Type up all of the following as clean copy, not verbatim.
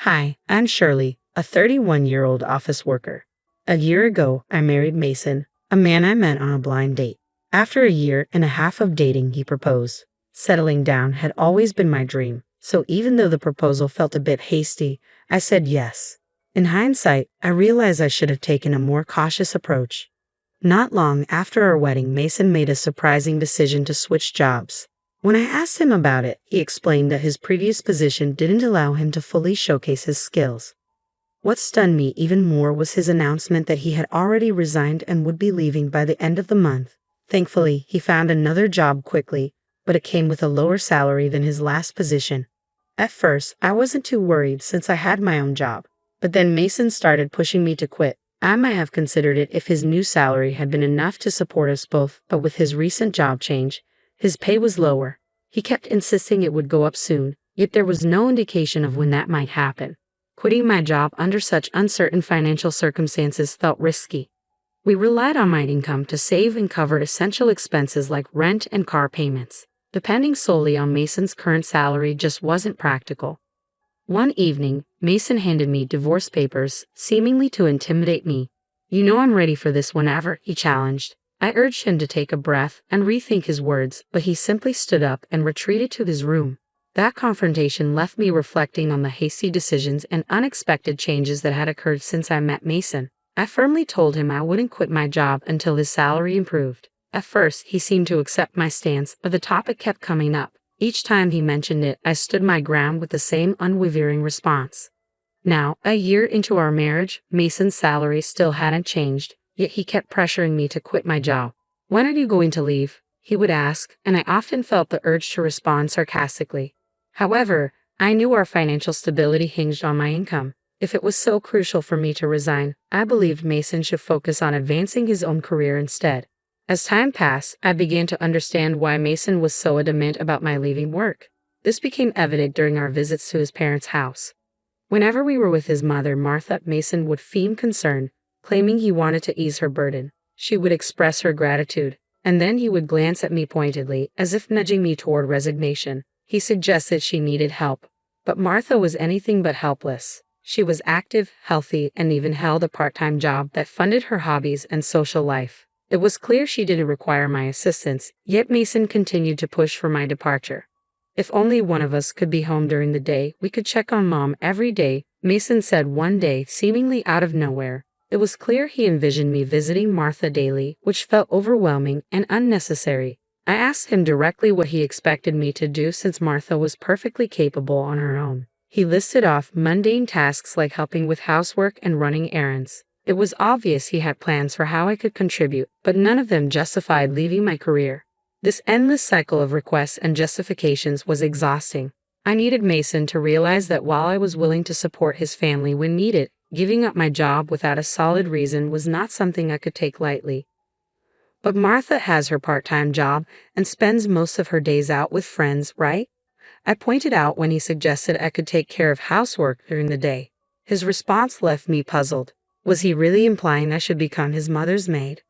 Hi, I'm Shirley, a 31-year-old office worker. A year ago, I married Mason, a man I met on a blind date. After a year and a half of dating, he proposed. Settling down had always been my dream, so even though the proposal felt a bit hasty, I said yes. In hindsight, I realized I should have taken a more cautious approach. Not long after our wedding, Mason made a surprising decision to switch jobs. When I asked him about it, he explained that his previous position didn't allow him to fully showcase his skills. What stunned me even more was his announcement that he had already resigned and would be leaving by the end of the month. Thankfully, he found another job quickly, but it came with a lower salary than his last position. At first, I wasn't too worried since I had my own job, but then Mason started pushing me to quit. I might have considered it if his new salary had been enough to support us both, but with his recent job change, his pay was lower. He kept insisting it would go up soon, yet there was no indication of when that might happen. Quitting my job under such uncertain financial circumstances felt risky. We relied on my income to save and cover essential expenses like rent and car payments. Depending solely on Mason's current salary just wasn't practical. One evening, Mason handed me divorce papers, seemingly to intimidate me. "You know I'm ready for this whenever," he challenged. I urged him to take a breath and rethink his words, but he simply stood up and retreated to his room. That confrontation left me reflecting on the hasty decisions and unexpected changes that had occurred since I met Mason. I firmly told him I wouldn't quit my job until his salary improved. At first, he seemed to accept my stance, but the topic kept coming up. Each time he mentioned it, I stood my ground with the same unwavering response. Now, a year into our marriage, Mason's salary still hadn't changed, yet he kept pressuring me to quit my job. "When are you going to leave?" he would ask, and I often felt the urge to respond sarcastically. However, I knew our financial stability hinged on my income. If it was so crucial for me to resign, I believed Mason should focus on advancing his own career instead. As time passed, I began to understand why Mason was so adamant about my leaving work. This became evident during our visits to his parents' house. Whenever we were with his mother, Martha, Mason would feign concern, claiming he wanted to ease her burden. She would express her gratitude, and then he would glance at me pointedly, as if nudging me toward resignation. He suggested she needed help, but Martha was anything but helpless. She was active, healthy, and even held a part-time job that funded her hobbies and social life. It was clear she didn't require my assistance, yet Mason continued to push for my departure. "If only one of us could be home during the day, we could check on Mom every day," Mason said one day, seemingly out of nowhere. It was clear he envisioned me visiting Martha daily, which felt overwhelming and unnecessary. I asked him directly what he expected me to do since Martha was perfectly capable on her own. He listed off mundane tasks like helping with housework and running errands. It was obvious he had plans for how I could contribute, but none of them justified leaving my career. This endless cycle of requests and justifications was exhausting. I needed Mason to realize that while I was willing to support his family when needed, giving up my job without a solid reason was not something I could take lightly. "But Martha has her part-time job and spends most of her days out with friends, right?" I pointed out when he suggested I could take care of housework during the day. His response left me puzzled. Was he really implying I should become his mother's maid?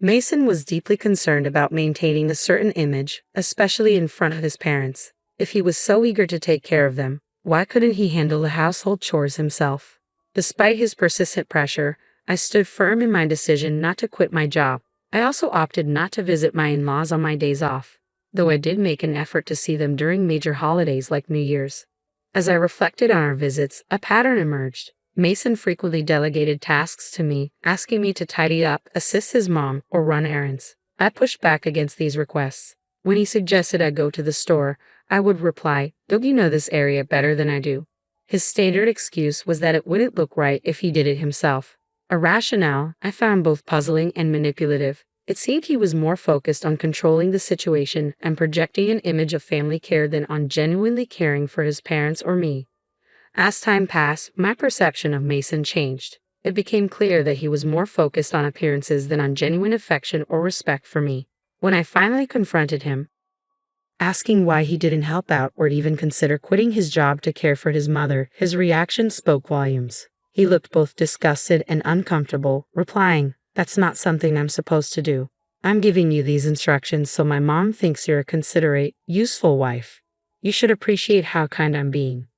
Mason was deeply concerned about maintaining a certain image, especially in front of his parents. If he was so eager to take care of them, why couldn't he handle the household chores himself? Despite his persistent pressure, I stood firm in my decision not to quit my job. I also opted not to visit my in-laws on my days off, though I did make an effort to see them during major holidays like New Year's. As I reflected on our visits, a pattern emerged. Mason frequently delegated tasks to me, asking me to tidy up, assist his mom, or run errands. I pushed back against these requests. When he suggested I go to the store, I would reply, "Don't you know this area better than I do?" His standard excuse was that it wouldn't look right if he did it himself. A rationale I found both puzzling and manipulative. It seemed he was more focused on controlling the situation and projecting an image of family care than on genuinely caring for his parents or me. As time passed, my perception of Mason changed. It became clear that he was more focused on appearances than on genuine affection or respect for me. When I finally confronted him, asking why he didn't help out or even consider quitting his job to care for his mother, his reaction spoke volumes. He looked both disgusted and uncomfortable, replying, "That's not something I'm supposed to do. I'm giving you these instructions so my mom thinks you're a considerate, useful wife. You should appreciate how kind I'm being."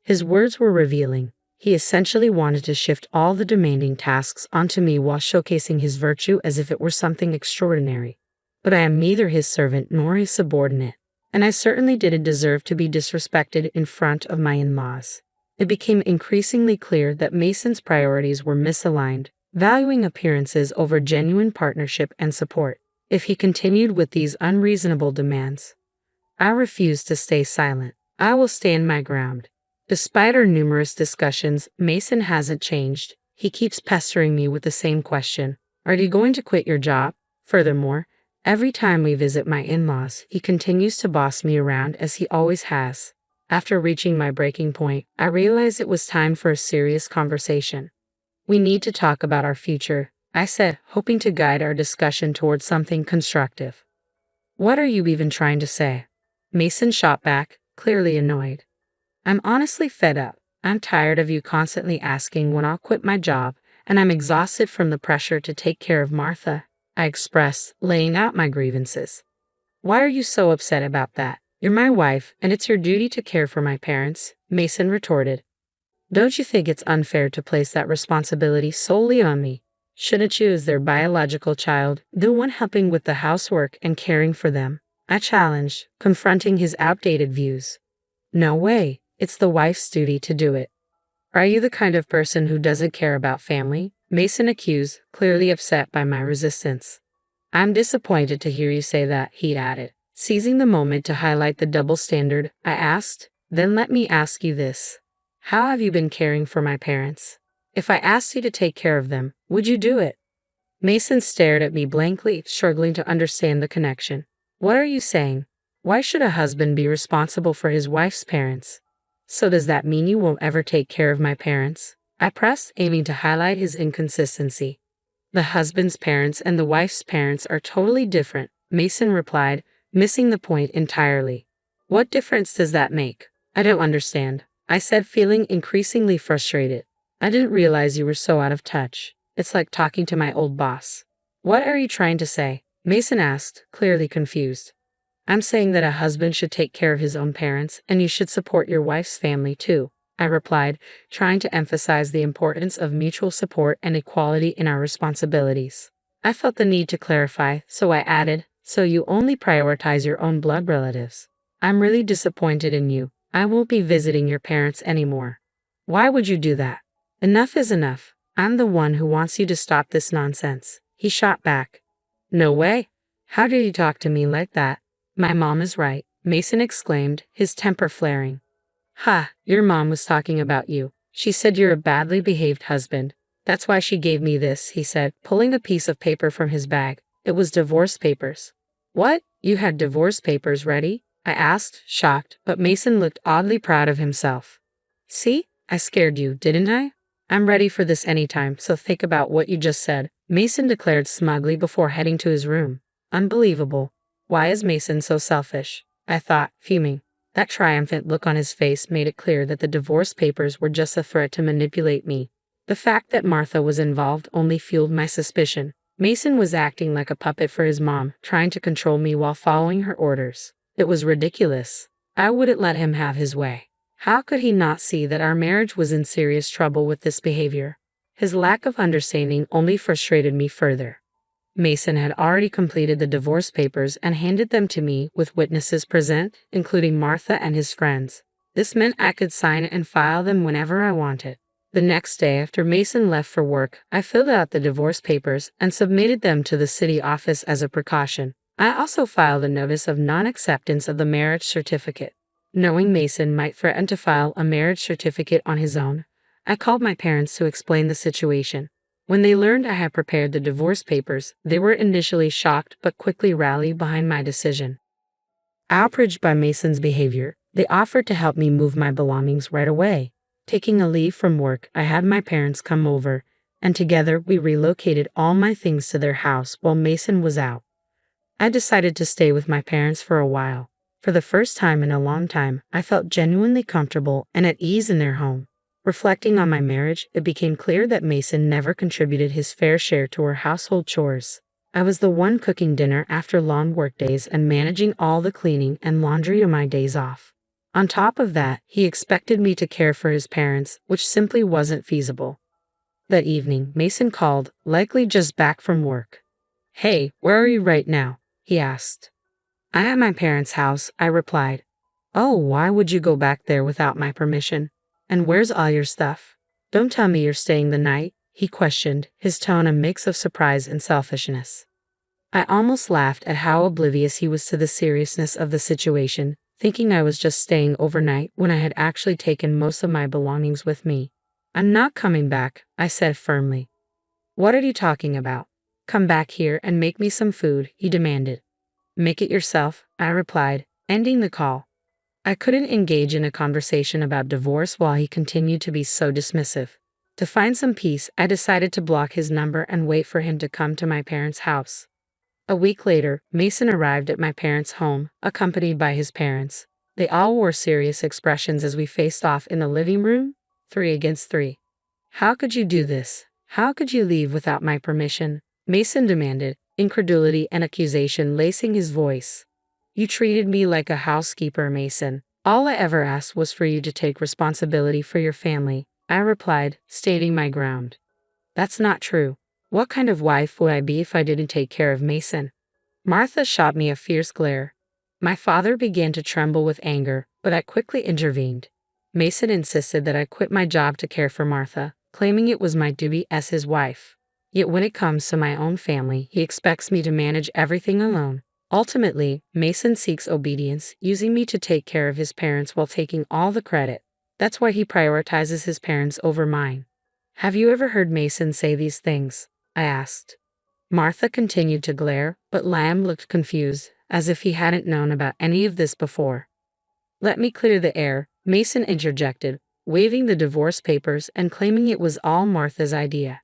His words were revealing. He essentially wanted to shift all the demanding tasks onto me while showcasing his virtue as if it were something extraordinary. But I am neither his servant nor his subordinate, and I certainly didn't deserve to be disrespected in front of my in-laws. It became increasingly clear that Mason's priorities were misaligned, valuing appearances over genuine partnership and support. If he continued with these unreasonable demands, I refused to stay silent. I will stand my ground. Despite our numerous discussions, Mason hasn't changed. He keeps pestering me with the same question. Are you going to quit your job? Furthermore, every time we visit my in-laws, he continues to boss me around as he always has. After reaching my breaking point, I realized it was time for a serious conversation. We need to talk about our future, I said, hoping to guide our discussion towards something constructive. What are you even trying to say? Mason shot back, clearly annoyed. I'm honestly fed up. I'm tired of you constantly asking when I'll quit my job, and I'm exhausted from the pressure to take care of Martha, I expressed, laying out my grievances. Why are you so upset about that? You're my wife, and it's your duty to care for my parents, Mason retorted. Don't you think it's unfair to place that responsibility solely on me? Shouldn't you, as their biological child, the one helping with the housework and caring for them? I challenged, confronting his outdated views. No way. It's the wife's duty to do it. Are you the kind of person who doesn't care about family? Mason accused, clearly upset by my resistance. I'm disappointed to hear you say that, he added. Seizing the moment to highlight the double standard, I asked, then let me ask you this. How have you been caring for my parents? If I asked you to take care of them, would you do it? Mason stared at me blankly, struggling to understand the connection. What are you saying? Why should a husband be responsible for his wife's parents? So does that mean you won't ever take care of my parents? I pressed, aiming to highlight his inconsistency. The husband's parents and the wife's parents are totally different, Mason replied, missing the point entirely. What difference does that make? I don't understand, I said, feeling increasingly frustrated. I didn't realize you were so out of touch. It's like talking to my old boss. What are you trying to say? Mason asked, clearly confused. I'm saying that a husband should take care of his own parents, and you should support your wife's family too, I replied, trying to emphasize the importance of mutual support and equality in our responsibilities. I felt the need to clarify, so I added, so you only prioritize your own blood relatives. I'm really disappointed in you. I won't be visiting your parents anymore. Why would you do that? Enough is enough. I'm the one who wants you to stop this nonsense, he shot back. No way. How dare you talk to me like that? My mom is right, Mason exclaimed, his temper flaring. Ha, your mom was talking about you. She said you're a badly behaved husband. That's why she gave me this, he said, pulling a piece of paper from his bag. It was divorce papers. What? You had divorce papers ready? I asked, shocked, but Mason looked oddly proud of himself. See? I scared you, didn't I? I'm ready for this anytime, so think about what you just said, Mason declared smugly before heading to his room. Unbelievable. Why is Mason so selfish? I thought, fuming. That triumphant look on his face made it clear that the divorce papers were just a threat to manipulate me. The fact that Martha was involved only fueled my suspicion. Mason was acting like a puppet for his mom, trying to control me while following her orders. It was ridiculous. I wouldn't let him have his way. How could he not see that our marriage was in serious trouble with this behavior? His lack of understanding only frustrated me further. Mason had already completed the divorce papers and handed them to me with witnesses present, including Martha and his friends. This meant I could sign and file them whenever I wanted. The next day after Mason left for work, I filled out the divorce papers and submitted them to the city office as a precaution. I also filed a notice of non-acceptance of the marriage certificate. Knowing Mason might threaten to file a marriage certificate on his own, I called my parents to explain the situation. When they learned I had prepared the divorce papers, they were initially shocked but quickly rallied behind my decision. Outraged by Mason's behavior, they offered to help me move my belongings right away. Taking a leave from work, I had my parents come over, and together we relocated all my things to their house while Mason was out. I decided to stay with my parents for a while. For the first time in a long time, I felt genuinely comfortable and at ease in their home. Reflecting on my marriage, it became clear that Mason never contributed his fair share to our household chores. I was the one cooking dinner after long workdays and managing all the cleaning and laundry on my days off. On top of that, he expected me to care for his parents, which simply wasn't feasible. That evening, Mason called, likely just back from work. "Hey, where are you right now?" he asked. "I'm at my parents' house," I replied. "Oh, why would you go back there without my permission? And where's all your stuff? Don't tell me you're staying the night," he questioned, his tone a mix of surprise and selfishness. I almost laughed at how oblivious he was to the seriousness of the situation, thinking I was just staying overnight when I had actually taken most of my belongings with me. "I'm not coming back," I said firmly. "What are you talking about? Come back here and make me some food," he demanded. "Make it yourself," I replied, ending the call. I couldn't engage in a conversation about divorce while he continued to be so dismissive. To find some peace, I decided to block his number and wait for him to come to my parents' house. A week later, Mason arrived at my parents' home, accompanied by his parents. They all wore serious expressions as we faced off in the living room, 3 against 3. "How could you do this? How could you leave without my permission?" Mason demanded, incredulity and accusation lacing his voice. "You treated me like a housekeeper, Mason. All I ever asked was for you to take responsibility for your family," I replied, stating my ground. "That's not true. What kind of wife would I be if I didn't take care of Mason?" Martha shot me a fierce glare. My father began to tremble with anger, but I quickly intervened. Mason insisted that I quit my job to care for Martha, claiming it was my duty as his wife. Yet when it comes to my own family, he expects me to manage everything alone. Ultimately, Mason seeks obedience, using me to take care of his parents while taking all the credit. That's why he prioritizes his parents over mine. "Have you ever heard Mason say these things?" I asked. Martha continued to glare, but Lamb looked confused, as if he hadn't known about any of this before. "Let me clear the air," Mason interjected, waving the divorce papers and claiming it was all Martha's idea.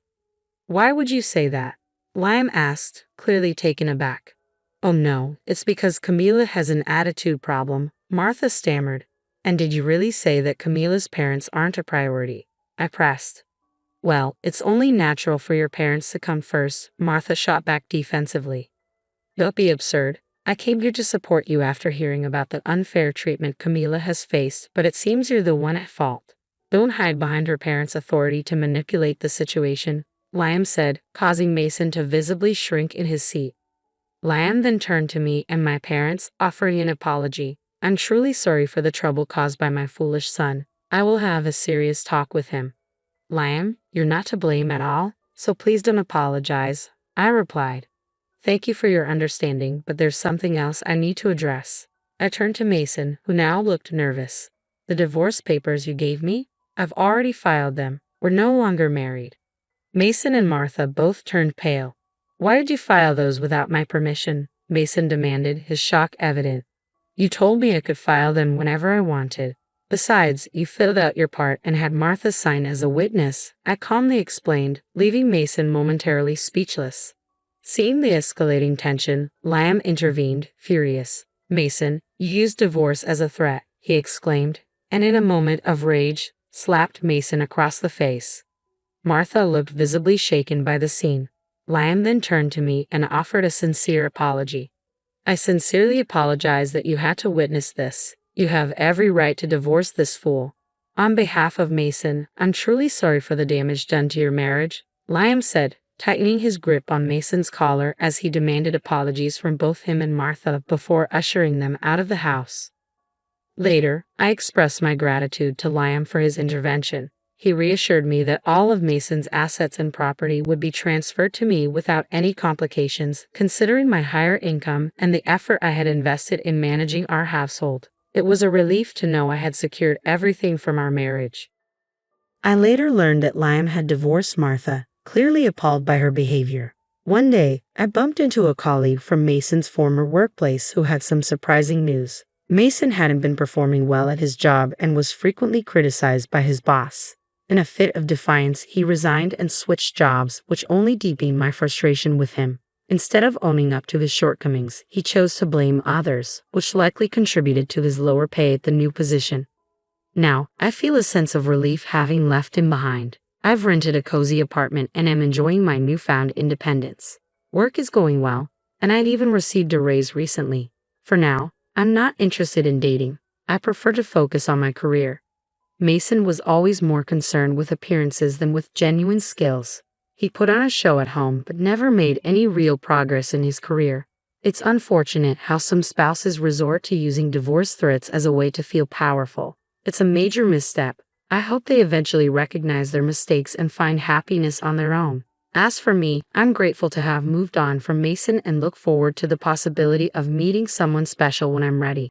"Why would you say that?" Lamb asked, clearly taken aback. "Oh no, it's because Camila has an attitude problem," Martha stammered. "And did you really say that Camila's parents aren't a priority?" I pressed. "Well, it's only natural for your parents to come first," Martha shot back defensively. "Don't be absurd. I came here to support you after hearing about the unfair treatment Camila has faced, but it seems you're the one at fault. Don't hide behind her parents' authority to manipulate the situation," Lamb said, causing Mason to visibly shrink in his seat. Lamb then turned to me and my parents, offering an apology. "I'm truly sorry for the trouble caused by my foolish son. I will have a serious talk with him." "Lamb, you're not to blame at all, so please don't apologize," I replied. "Thank you for your understanding, but there's something else I need to address." I turned to Mason, who now looked nervous. "The divorce papers you gave me? I've already filed them. We're no longer married." Mason and Martha both turned pale. "Why did you file those without my permission?" Mason demanded, his shock evident. "You told me I could file them whenever I wanted. Besides, you filled out your part and had Martha sign as a witness," I calmly explained, leaving Mason momentarily speechless. Seeing the escalating tension, Lamb intervened, furious. "Mason, you used divorce as a threat," he exclaimed, and in a moment of rage, slapped Mason across the face. Martha looked visibly shaken by the scene. Lamb then turned to me and offered a sincere apology. "I sincerely apologize that you had to witness this. You have every right to divorce this fool. On behalf of Mason, I'm truly sorry for the damage done to your marriage," Lamb said, tightening his grip on Mason's collar as he demanded apologies from both him and Martha before ushering them out of the house. Later, I expressed my gratitude to Lamb for his intervention. He reassured me that all of Mason's assets and property would be transferred to me without any complications, considering my higher income and the effort I had invested in managing our household. It was a relief to know I had secured everything from our marriage. I later learned that Lamb had divorced Martha, clearly appalled by her behavior. One day, I bumped into a colleague from Mason's former workplace who had some surprising news. Mason hadn't been performing well at his job and was frequently criticized by his boss. In a fit of defiance, he resigned and switched jobs, which only deepened my frustration with him. Instead of owning up to his shortcomings, he chose to blame others, which likely contributed to his lower pay at the new position. Now, I feel a sense of relief having left him behind. I've rented a cozy apartment and am enjoying my newfound independence. Work is going well, and I'd even received a raise recently. For now, I'm not interested in dating. I prefer to focus on my career. Mason was always more concerned with appearances than with genuine skills. He put on a show at home but never made any real progress in his career. It's unfortunate how some spouses resort to using divorce threats as a way to feel powerful. It's a major misstep. I hope they eventually recognize their mistakes and find happiness on their own. As for me, I'm grateful to have moved on from Mason and look forward to the possibility of meeting someone special when I'm ready.